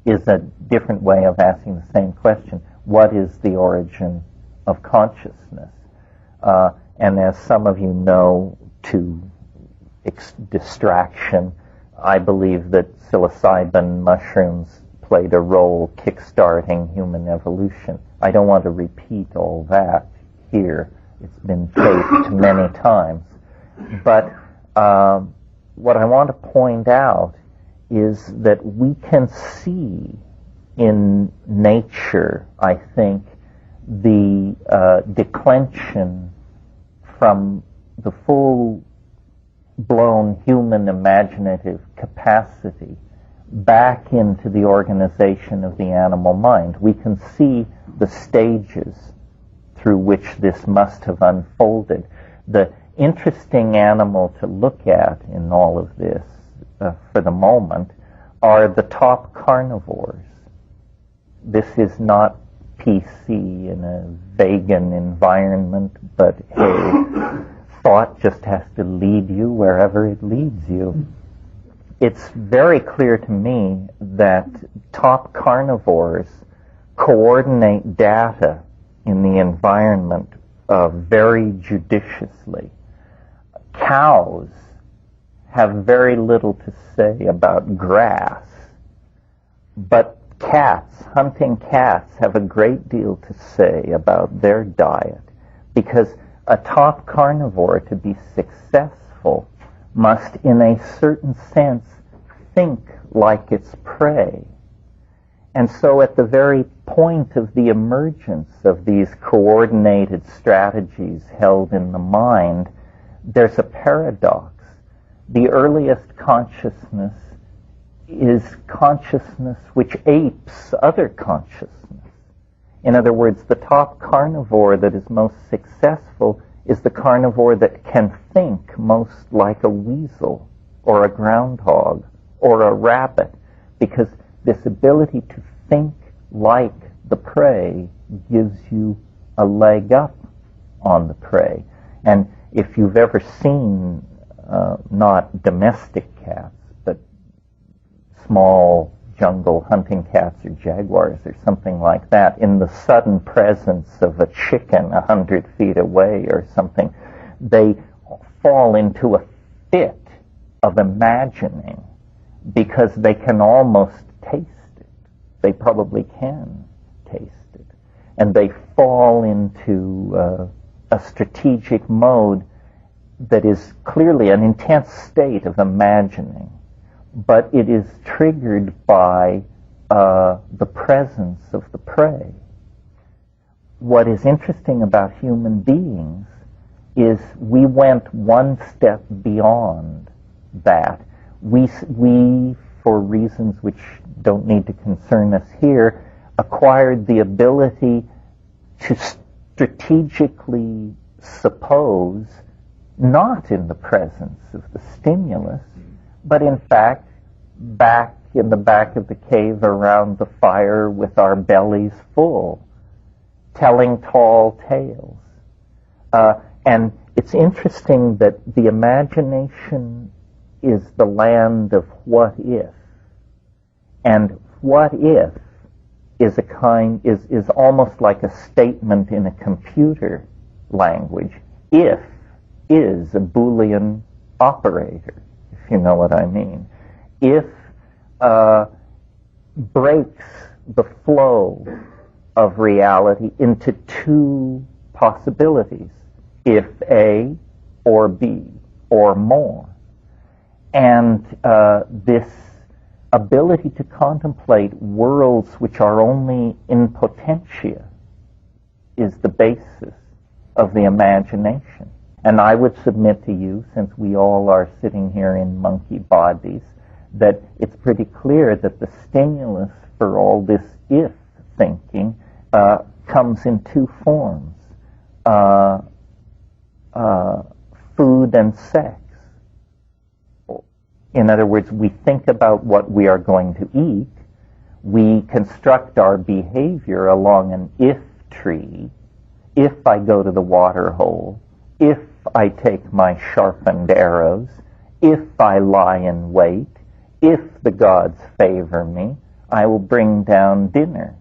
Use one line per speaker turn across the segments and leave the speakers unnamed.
is a different way of asking the same question. What is the origin of consciousness? And as some of you know, to distraction, I believe that psilocybin mushrooms played a role kickstarting human evolution. I don't want to repeat all that here. It's been taped many times. But what I want to point out is that we can see in nature, I think, the declension from the full-blown human imaginative capacity back into the organization of the animal mind. We can see the stages through which this must have unfolded. The interesting animal to look at in all of this, for the moment, are the top carnivores. This is not PC in a vegan environment, but hey, thought just has to lead you wherever it leads you. It's very clear to me that top carnivores coordinate data in the environment very judiciously. Cows have very little to say about grass, but cats, hunting cats, have a great deal to say about their diet, because a top carnivore, to be successful, must, in a certain sense, think like its prey. And so at the very point of the emergence of these coordinated strategies held in the mind, there's a paradox. The earliest consciousness is consciousness which apes other consciousness. In other words, the top carnivore that is most successful is the carnivore that can think most like a weasel or a groundhog or a rabbit, because this ability to think like the prey gives you a leg up on the prey. And if you've ever seen, not domestic cats, but small jungle hunting cats or jaguars or something like that, in the sudden presence of a chicken 100 feet away or something, they fall into a fit of imagining because they can almost taste it. They probably can taste it. And they fall into a strategic mode that is clearly an intense state of imagining, but it is triggered by the presence of the prey. What is interesting about human beings is we went one step beyond that. We, for reasons which don't need to concern us here, acquired the ability to strategically suppose, not in the presence of the stimulus, but in fact back in the back of the cave around the fire with our bellies full, telling tall tales. And it's interesting that the imagination is the land of what if. And what if is is almost like a statement in a computer language. If is a Boolean operator, if you know what I mean. If breaks the flow of reality into two possibilities, if A or B or more. And this ability to contemplate worlds which are only in potentia is the basis of the imagination. And I would submit to you, since we all are sitting here in monkey bodies, that it's pretty clear that the stimulus for all this if thinking comes in two forms, food and sex. In other words, we think about what we are going to eat, we construct our behavior along an if tree. If I go to the water hole, if I take my sharpened arrows, if I lie in wait, if the gods favor me, I will bring down dinner.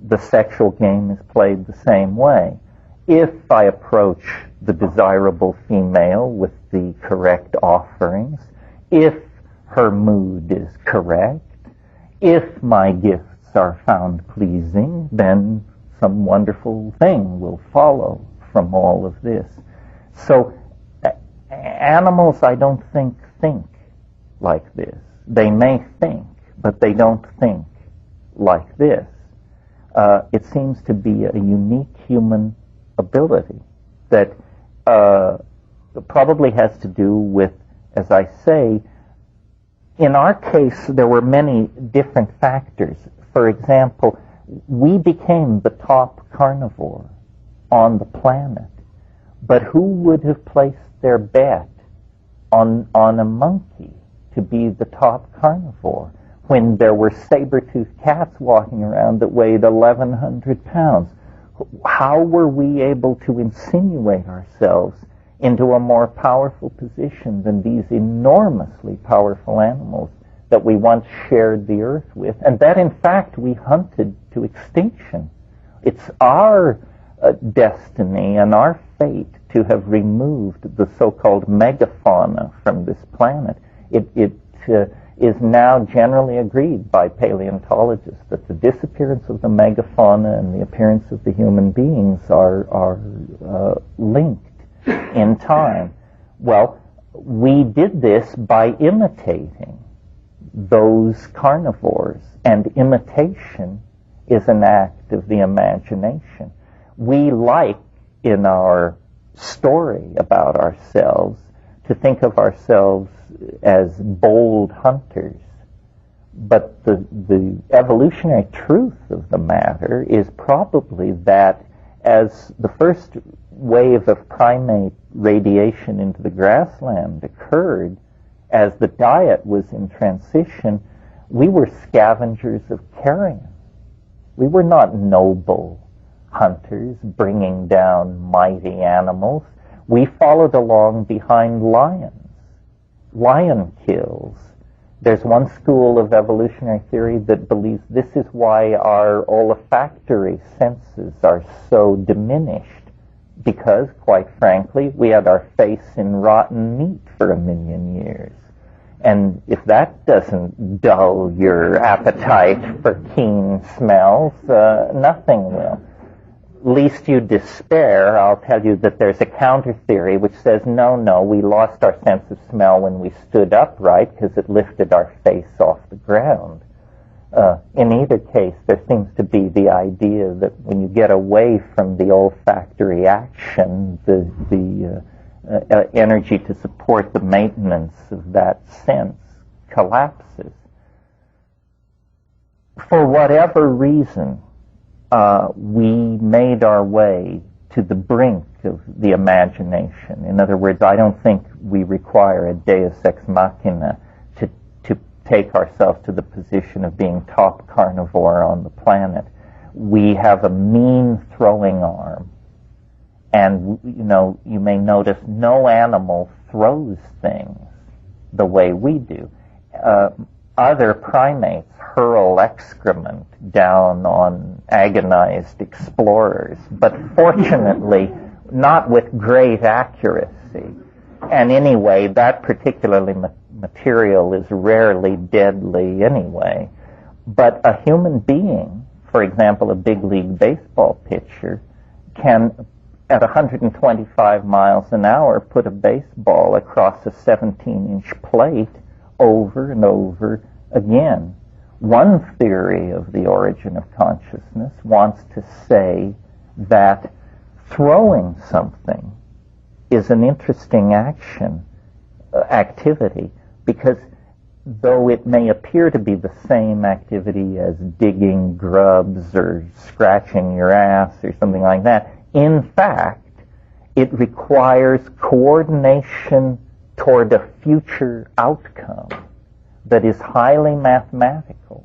The sexual game is played the same way. If I approach the desirable female with the correct offerings, if her mood is correct, if my gifts are found pleasing, then some wonderful thing will follow from all of this. So animals, I don't think like this. They may think, but they don't think like this. It seems to be a unique human ability that probably has to do with, as I say, in our case, there were many different factors. For example, we became the top carnivore on the planet, but who would have placed their bet on a monkey to be the top carnivore when there were saber-toothed cats walking around that weighed 1,100 pounds? How were we able to insinuate ourselves into a more powerful position than these enormously powerful animals that we once shared the earth with, and that in fact we hunted to extinction? It's our destiny and our fate to have removed the so-called megafauna from this planet. It is now generally agreed by paleontologists that the disappearance of the megafauna and the appearance of the human beings are linked in time. Well, we did this by imitating those carnivores, and imitation is an act of the imagination. We like, in our story about ourselves, to think of ourselves as bold hunters. But the evolutionary truth of the matter is probably that as the first wave of primate radiation into the grassland occurred, as the diet was in transition, we were scavengers of carrion. We were not noble hunters bringing down mighty animals. We followed along behind lions. Lion kills. There's one school of evolutionary theory that believes this is why our olfactory senses are so diminished, because, quite frankly, we had our face in rotten meat for 1,000,000 years. And if that doesn't dull your appetite for keen smells, nothing will. Lest you despair, I'll tell you that there's a counter theory which says, no, we lost our sense of smell when we stood upright because it lifted our face off the ground. In either case, there seems to be the idea that when you get away from the olfactory action, the energy to support the maintenance of that sense collapses. For whatever reason, we made our way to the brink of the imagination. In other words, I don't think we require a deus ex machina to take ourselves to the position of being top carnivore on the planet. We have a mean throwing arm. And, you may notice no animal throws things the way we do. Other primates hurl excrement down on agonized explorers, but fortunately not with great accuracy. And anyway, that particularly material is rarely deadly anyway. But a human being, for example, a big league baseball pitcher, can, at 125 miles an hour, put a baseball across a 17-inch plate over and over again. One theory of the origin of consciousness wants to say that throwing something is an interesting activity, because though it may appear to be the same activity as digging grubs or scratching your ass or something like that, in fact, it requires coordination toward a future outcome that is highly mathematical.